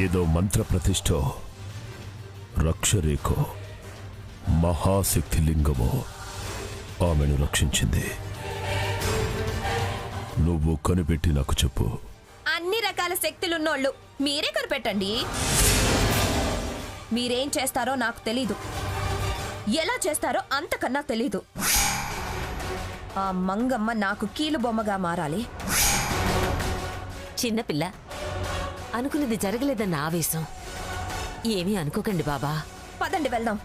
ఏదో మంత్ర ప్రతిష్ఠో రక్షరేఖో మహాశక్తి లింగమో ఆమెను రక్షించింది. నువ్వు కనిపెట్టి నాకు చెప్పు. అన్ని రకాల శక్తులున్నోళ్ళు మీరే కనిపెట్టండి. మీరేం చేస్తారో నాకు తెలీదు, ఎలా చేస్తారో అంతకన్నా తెలీదు. ఆ మంగమ్మ నాకు కీలుబొమ్మగా మారాలి. చిన్నపిల్ల అనుకున్నది జరగలేదన్న ఆవేశం. ఏమీ అనుకోకండి బాబా. పదండి వెళ్దాం.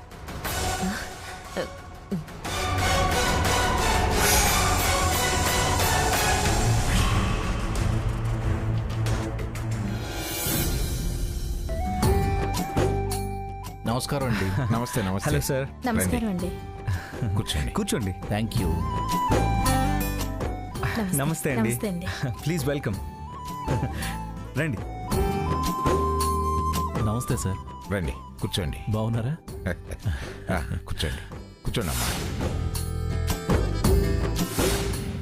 నమస్కారం అండి. నమస్తే. నమస్తే. Hello sir. నమస్కారం అండి. కూర్చోండి. కూర్చోండి. Thank you. నమస్తే అండి. నమస్తే అండి. Please welcome. రండి. నమస్తే సార్. రండి కూర్చోండి. బాగున్నారా? కూర్చోండి. కూర్చోండి అమ్మా.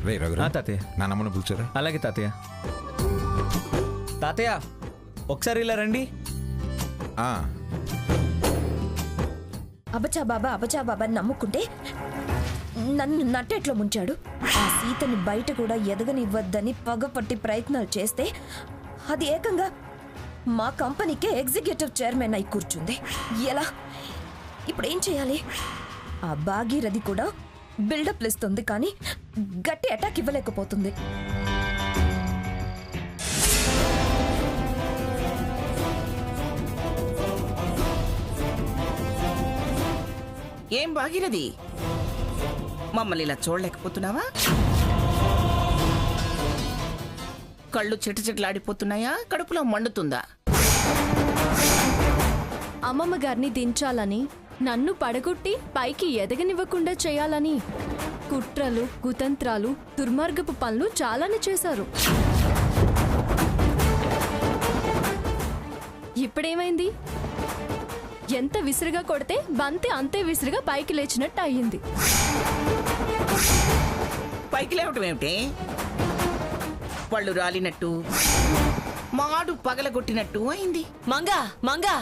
రే రఘు. తాతయ్య. నాన్నమ్మను పిలిచారా? అలాగే తాతయ్య. తాతయ్య ఒకసారి ఇలా రండి. అబచా బాబా నమ్ముకుంటే నన్ను నట్టేట్లో ముంచాడు. ఆ సీతని బయట కూడా ఎదగనివ్వద్దని పగపట్టి ప్రయత్నాలు చేస్తే అది ఏకంగా మా కంపెనీకే ఎగ్జిక్యూటివ్ చైర్మన్ అయి కూర్చుంది. ఎలా? ఇప్పుడు ఏం చేయాలి? ఆ భాగీరథి కూడా బిల్డప్ ఇస్తుంది, కానీ గట్టి అటాక్ ఇవ్వలేకపోతుంది. ఏం భాగీరథి, మమ్మల్ని ఇలా చూడలేకపోతున్నావా? కళ్ళు చిటచిటలాడిపోతున్నాయా? కడుపులో మండుతుందా? అమ్మమ్మ గారిని దించాలని, నన్ను పడగొట్టి పైకి ఎదగనివ్వకుండా చేయాలని కుట్రలు, కుతంత్రాలు, దుర్మార్గపు పనులు చాలానే చేశారు. ఇప్పుడేమైంది? ఎంత విసురుగా కొడితే బంతి అంతే విసురుగా పైకి లేచినట్టు అయ్యింది. పైకి లేవటం ఏమిటి? పళ్ళు రాలినట్టు, మాడు పగలగొట్టినట్టు అయింది. మంగా మంగా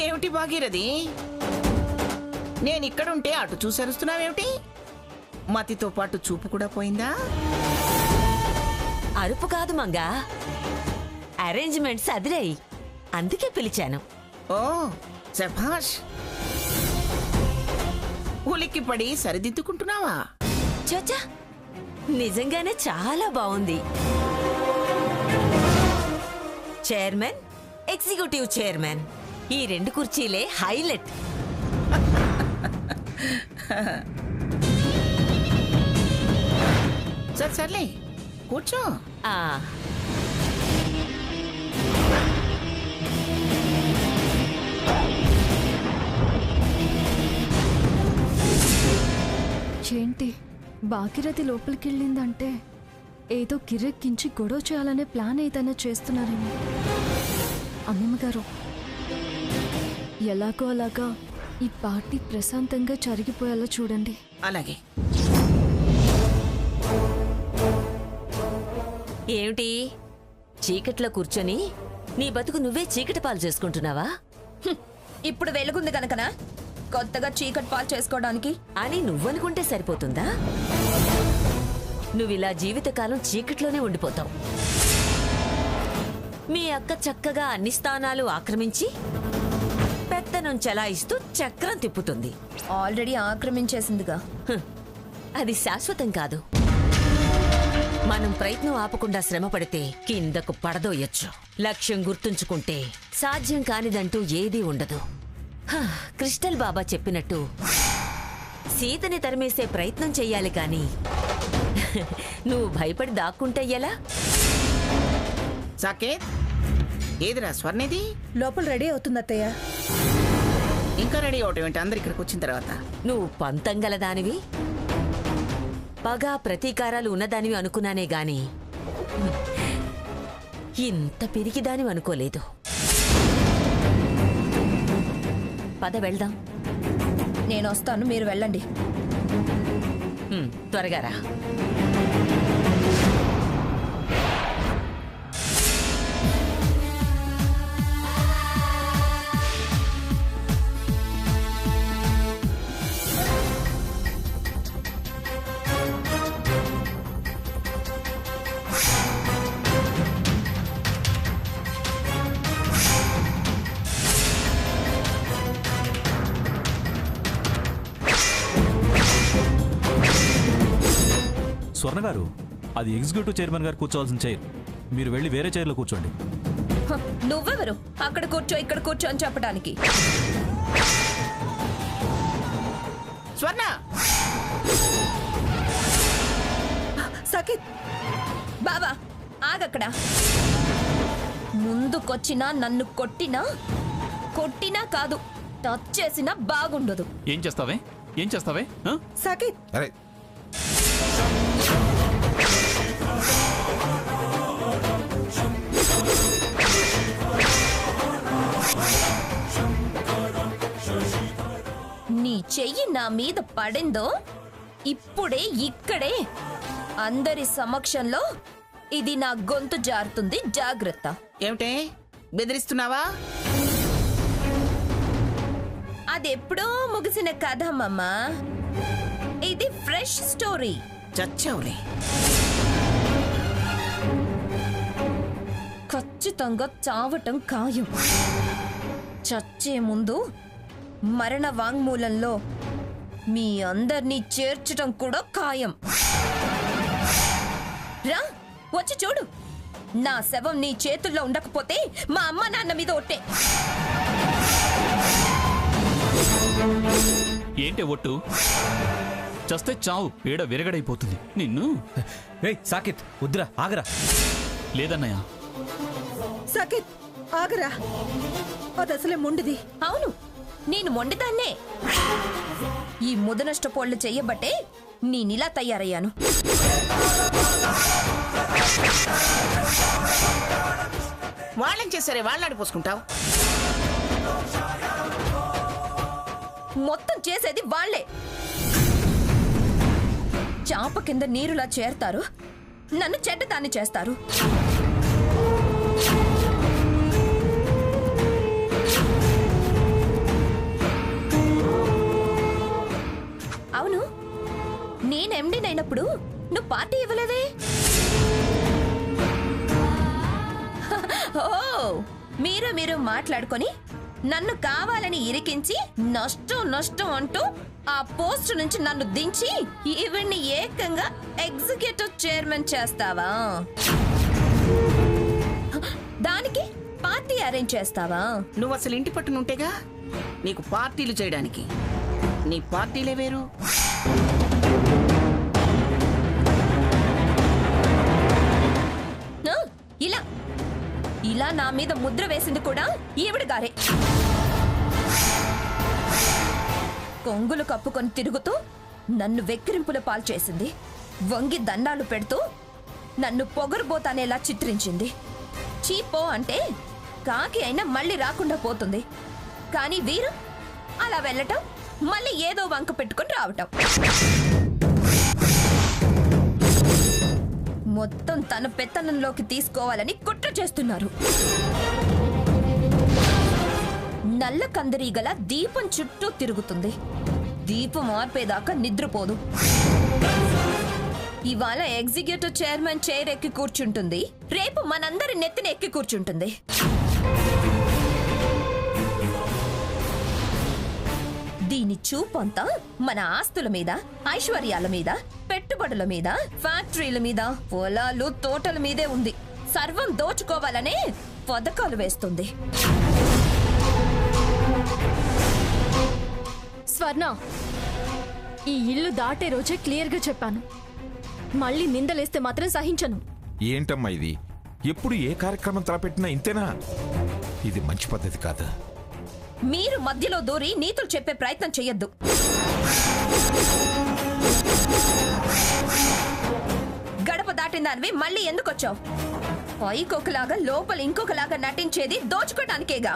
ఏమిటి భాగీరథి, నేనిక్కడుంటే అటు చూసరుస్తున్నావేమిటి? మతితో పాటు చూపు కూడా పోయిందా? అరుపు కాదు మంగా, అరేంజ్మెంట్స్ అదిరాయి, అందుకే పిలిచాను. ఓ శభాష్. ఉలిక్కి పడి సరిదిద్దుకుంటున్నావా? చోచా, నిజంగానే చాలా బాగుంది. చైర్మన్, ఎగ్జిక్యూటివ్ చైర్మన్, ఈ 2 కుర్చీలే హైలైట్. సర్లే కూర్చో. ఏంటి, భాగీరథి లోపలికెళ్ళిందంటే ఏదో కిరెక్కించి గొడవ చేయాలనే ప్లాన్ ఏదైనా చేస్తున్నారేమో. అమ్మమ్మ గారు, ఎలాగో అలాగా ఈ పార్టీ ప్రశాంతంగా జరిగిపోయేలా చూడండి. అలాగే. ఏమిటి చీకట్లో కూర్చొని నీ బతుకు నువ్వే చీకటి పాలు చేసుకుంటున్నావా? ఇప్పుడు వెలుగుంది గనకనా కొత్తగా చీకటి పాలు చేసుకోవడానికి అని నువ్వనుకుంటే సరిపోతుందా? నువ్విలా జీవితకాలం చీకట్లోనే ఉండిపోతావు. మీ అక్క చక్కగా అన్ని స్థానాలు ఆక్రమించి పెత్తనం చెలాయిస్తూ చక్రం తిప్పుతుంది. ఆల్రెడీ ఆక్రమించేసిందిగా. అది శాశ్వతం కాదు. మనం ప్రయత్నం ఆపకుండా శ్రమ పడితే కిందకు పడదోయొచ్చు. లక్ష్యం గుర్తుంచుకుంటే సాధ్యం కానిదంటూ ఏదీ ఉండదు. క్రిస్టల్ బాబా చెప్పినట్టు సీతని తరిమేసే ప్రయత్నం చెయ్యాలి కానీ నువ్వు భయపడి దాక్కుంటే ఎలా? సాకేత్, ఏదిరా స్వర్ణిది? లోపల రెడీ అవుతుంది అత్తయ్య. ఇంకా రెడీ అవటం ఏంటి అందరు ఇక్కడికి వచ్చిన తర్వాత? నువ్వు పంతంగల దానివి, పగా ప్రతీకారాలు ఉన్నదానివి అనుకున్నానే గాని ఇంత పిరికిదానివి అనుకోలేదు. పద వెళ్దాం. నేను వస్తాను, మీరు వెళ్ళండి. త్వరగా రా. స్వర్ణ గారు, అది ఎగ్జిక్యూటివ్ చైర్మన్ గారు కూర్చోవాల్సిన చైర్. మీరు వెళ్ళి వేరే చైర్లో కూర్చోండి. హ, నువ్వెవరు అక్కడ కూర్చో ఇక్కడ కూర్చో అని చెప్పడానికి? స్వర్ణ, సకిత్ బాబా ఆగక్కడ. ముందుకొచ్చినా నన్ను కొట్టినా కాదు, టచ్ చేసినా బాగుండదు. ఏం చేస్తావే ఆ? సకిత్ అరే నీ చెయ్యి నా మీద పడిందో ఇప్పుడే ఇక్కడే అందరి సమక్షంలో ఇది నా గొంతు జారుతుంది, జాగ్రత్త. ఏమిటే బెదిరిస్తున్నావా? అదెప్పుడో ముగిసిన కథ మమ్మా, ఇది ఫ్రెష్ స్టోరీ. చచ్చావులే. ఖచ్చితంగా చావటం ఖాయం. చచ్చే ముందు మరణ వాంగ్మూలంలో మీ అందర్నీ చేర్చటం కూడా ఖాయం. రా వచ్చి చూడు, నా శవం నీ చేతుల్లో ఉండకపోతే మా అమ్మ నాన్న మీద ఒట్టే. ఏంటే ఒట్టు? చస్తే చావు, పేడ విరగడైపోతుంది. నిన్ను రేయ్ సాకిత్, వద్దురా, ఆగరా. లేదన్నయ్య, సకిత్ ఆగరా, అదసలే మొండిది. అవును, నేను మొండిదాన్నే. ఈ ముదనష్టపోళ్లు చెయ్యబట్టే నేనిలా తయారయ్యాను. వాళ్ళేం చేశారే? వాళ్ళని పోసుకుంటావు. మొత్తం చేసేది వాళ్లే. చాప కింద నీరులా చేరతారు, నన్ను చెడ్డదాన్ని చేస్తారు. అవును, నేను ఎండీనైనప్పుడు నువ్వు పార్టీ ఇవ్వలేదే? ఓ, మీరు మాట్లాడుకొని నన్ను కావాలని ఇరికించి నష్టం అంటూ ఆ పోస్ట్ నుంచి నన్ను దించి ఈవిడ్ని ఏకంగా ఎగ్జిక్యూటివ్ చైర్మన్ చేస్తావా? దానికి పార్టీ అరేంజ్ చేస్తావా? నువ్వు అసలు ఇంటి పట్టునుంటేగా నీకు పార్టీలు చేయడానికి. నీ పార్టీలే వేరు. ఆ, ఇలా నా మీద ముద్ర వేసింది కూడా ఈవిడ గారే. కొంగులు కప్పుకొని తిరుగుతూ నన్ను వెక్కిరింపుల పాలు చేసింది. వంగి దండాలు పెడుతూ నన్ను పొగరుబోతానేలా చిత్రించింది. చీపో అంటే కాకి అయినా మళ్ళీ రాకుండా పోతుంది, కానీ వీరు అలా వెళ్ళటం, మళ్ళీ ఏదో వంక పెట్టుకొని రావటం. మొత్తం తన పెత్తనంలోకి తీసుకోవాలని కుట్ర చేస్తున్నారు. నల్ల కందిరీగల దీపం చుట్టూ తిరుగుతుంది. దీపం ఆర్పేదాకా నిద్రపోదు. ఇవాళ ఎగ్జిక్యూటివ్ చైర్మన్ చైర్ ఎక్కి కూర్చుంటుంది, రేపు మనందరి నెత్తిన ఎక్కి కూర్చుంటుంది. దీని చూపంతా మన ఆస్తుల మీద, ఐశ్వర్యాల మీద, పెట్టుబడుల మీద, ఫ్యాక్టరీల మీద, పొలాలు తోటల మీదే ఉంది. సర్వం దోచుకోవాలనే పథకాలు వేస్తుంది. స్వర్ణ, ఈ ఇల్లు దాటే రోజే క్లియర్గా చెప్పాను. మళ్ళీ నిందలేస్తే మాత్రం సహించను. ఏంటమ్మా ఇది? ఎప్పుడు ఏ కార్యక్రమం తలపెట్టినా ఇంతేనా? ఇది మంచి పద్ధతి కాదు. మీరు మధ్యలో దూరి నీతులు చెప్పే ప్రయత్నం చెయ్యొద్దు. గడప దాటిన దానివి మళ్ళీ ఎందుకు వచ్చావు? పైకొకలాగా లోపల ఇంకొకలాగా నటించేది దోచుకోవడానికేగా.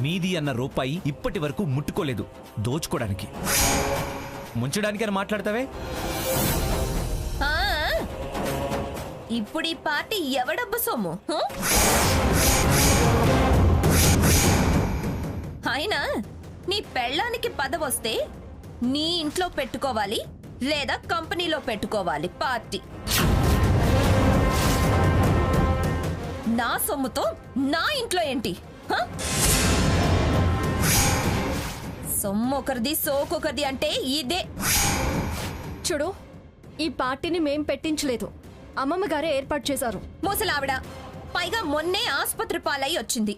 మీది అన్న రూపాయి ఇప్పటి వరకు ముట్టుకోలేదు దోచుకోవడానికి. ముంచడానికి అని మాట్లాడతావే? ఆ, ఇప్పుడు ఈ పార్టీ ఎవడబ్బ సొమ్ము? అయినా నీ పెళ్ళానికి పదవొస్తే నీ ఇంట్లో పెట్టుకోవాలి లేదా కంపెనీలో పెట్టుకోవాలి పార్టీ. నా సొమ్ముతో నా ఇంట్లో ఏంటి? సొమ్ము ఒకరిది సోకొకరిది అంటే ఇదే. చూడు, ఈ పార్టీని మేం పెట్టించలేదు, అమ్మమ్మ గారే ఏర్పాటు చేశారు. ముసలావిడ పైగా మొన్నే ఆసుపత్రి పాలై వచ్చింది.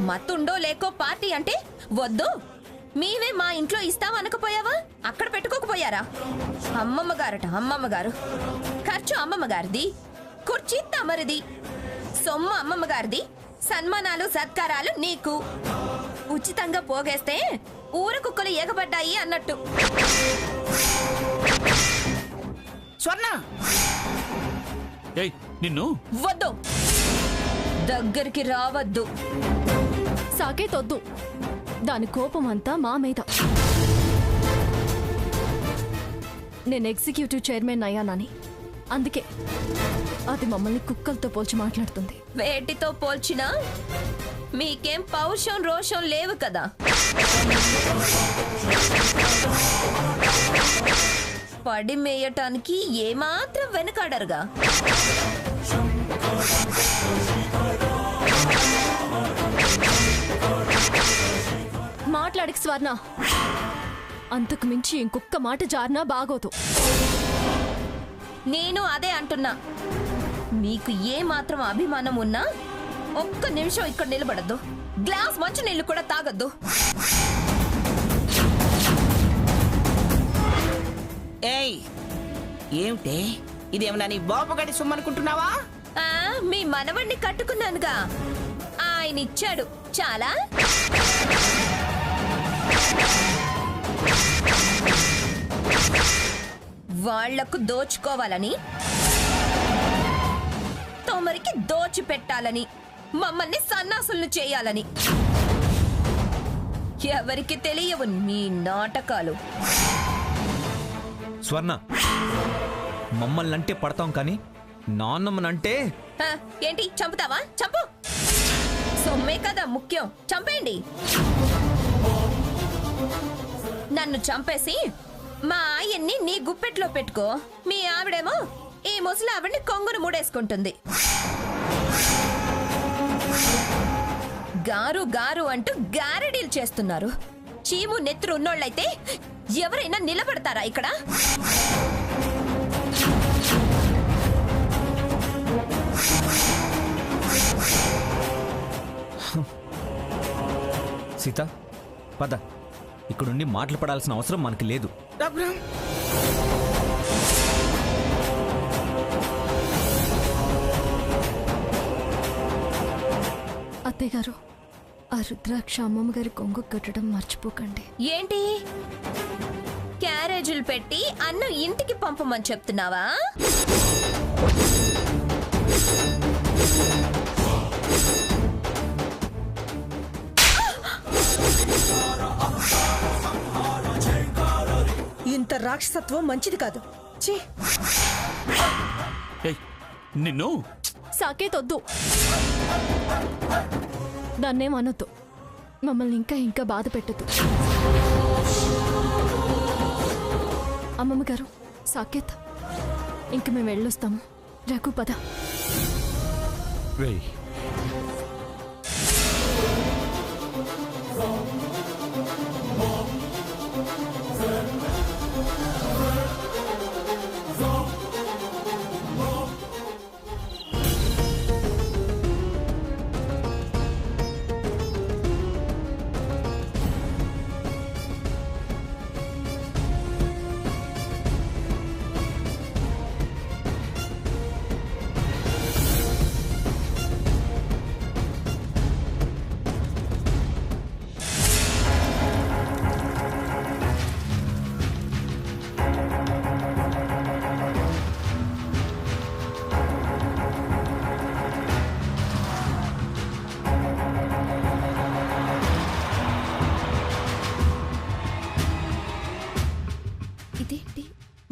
మత్తుండో లేకో పార్టీ అంటే వద్దు, మీవే మా ఇంట్లో ఇస్తామనకపోయావా? అక్కడ పెట్టుకోకపోయారా? అమ్మమ్మ గారట, అమ్మమ్మ గారు. ఖర్చు అమ్మమ్మ గారిది, కుర్చీ తమరిది, సొమ్ము అమ్మమ్మ గారిది, సన్మానాలు సత్కారాలు నీకు. ఉచితంగా పోగేస్తే ఊర కుక్కలు ఎగబడ్డాయి అన్నట్టు. స్వర్ణ, ఏయ్ నిన్ను వద్దు, దగ్గరికి రావద్దు. సాకేత్ వద్దు, దాని కోపం అంతా మా మీద. నేను ఎగ్జిక్యూటివ్ చైర్మన్ అయ్యానని, అందుకే అది మమ్మల్ని కుక్కలతో పోల్చి మాట్లాడుతుంది. వేటితో పోల్చినా మీకేం పౌరుషం రోషం లేవు కదా. పడి మేయటానికి ఏమాత్రం వెనకాడరుగా. మాట్లాడికి స్వర్ణ, అంతకు మించి ఇంకొక్క మాట జారినా బాగోదు. నేను అదే అంటున్నా, మీకు ఏ మాత్రం అభిమానం ఉన్నా ఒక్క నిమిషం ఇక్కడ నిలబడద్దు, గ్లాస్ మంచు నీళ్లు కూడా తాగద్దు. ఏయ్ ఏమిటే, ఇదేమన్నా నీ బాబు గడి సొమ్మనుకుంటున్నావా? మీ మనవణ్ణి కట్టుకున్నానుగా, ఆయన ఇచ్చాడు చాలా. వాళ్లకు దోచుకోవాలని, తమరికి దోచి పెట్టాలని, మమ్మల్ని సన్నాసులను చేయాలని ఎవరికి తెలియవు మీ నాటకాలు. స్వర్ణ, మమ్మల్ని అంటే పడతాం కానీ నాన్నమ్మనంటే ఏంటి చంపుతావా? చంపు, సొమ్మే కదా ముఖ్యం, చంపేయండి. నన్ను చంపేసి మా ఆయన్ని నీ గుప్పెట్లో పెట్టుకో, మీ ఆవిడేమో ఈ ముసలి ఆవిడ్ని కొంగును మూడేసుకుంటుంది. గారు గారు అంటూ గారెడీలు చేస్తున్నారు. చీము నెత్తురు ఉన్నోళ్ళైతే ఎవరైనా నిలబడతారా ఇక్కడ? సీత, పద, ఇక్కడుండి మాటలు పడాల్సిన అవసరం మనకి లేదు. రఘురామ్, అత్తయ్య గారు, ఆ రుద్రాక్ష అమ్మమ్మ గారి కొంగు కట్టడం మర్చిపోకండి. ఏంటి క్యారేజీలు పెట్టి అన్నం ఇంటికి పంపమని చెప్తున్నావా? ఇంత రాక్షసత్వం మంచిది కాదు. ఛీ, ఏయ్ నిన్ను సాకేత్ వద్దు, దాన్నేం అనొద్దు, మమ్మల్ని ఇంకా ఇంకా బాధ పెట్టద్దు. అమ్మమ్మ గారు, సాకేత్, ఇంక మేము వెళ్ళొస్తాము. రఘు, పద. రేయ్,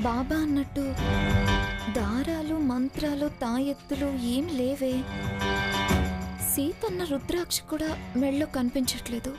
బాబా అన్నట్టు దారాలు మంత్రాలు తాయెత్తులు ఏం లేవే. సీతన్న రుద్రాక్ష కూడా మెళ్ళో కనిపించట్లేదు.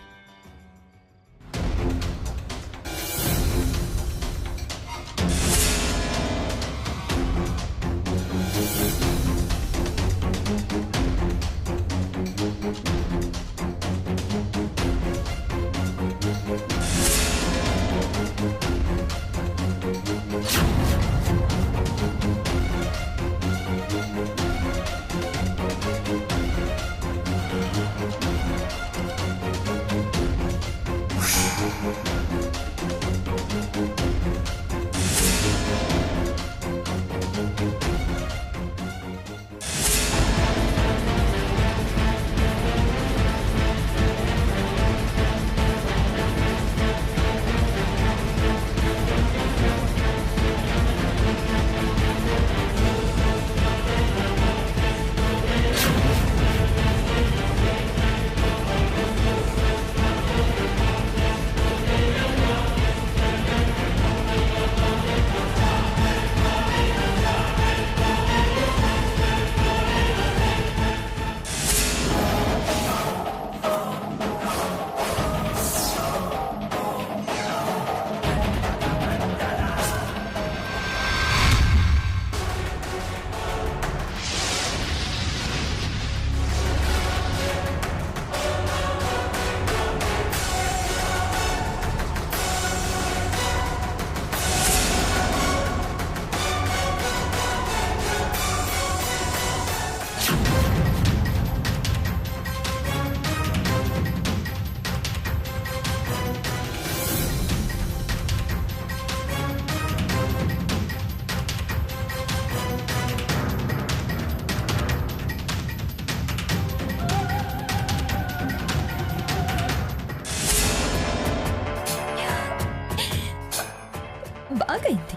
బాగైంది,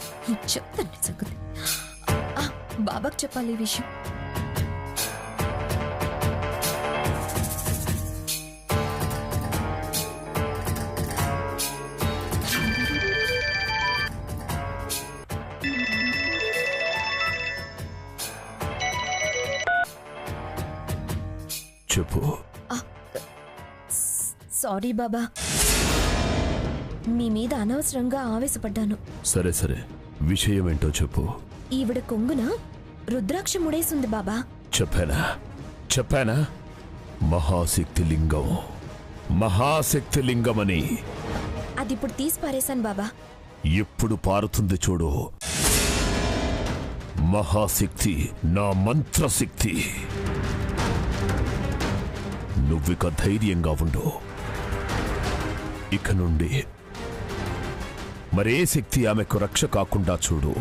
చెప్తాను సంగతి. బాబాకు చెప్పాలి ఈ విషయం. చెప్పు. సారీ బాబా, మీ మీద అనవసరంగా ఆవేశపడ్డాను. సరే సరే, విషయం ఏంటో చెప్పు. ఈవిడ కొంగున రుద్రాక్ష ముడేసింది బాబా. చెప్పానా మహాశక్తి లింగం, మహాశక్తి లింగమని. అది ఇప్పుడు తీసి పారేశాను బాబా. ఎప్పుడు పారుతుంది చూడు. మహాశక్తి నా మంత్రశక్తి. నువ్విక ధైర్యంగా ఉండు. ఇక నుండి మరే శక్తి ఆమెకు రక్ష కాకుండా చూడు.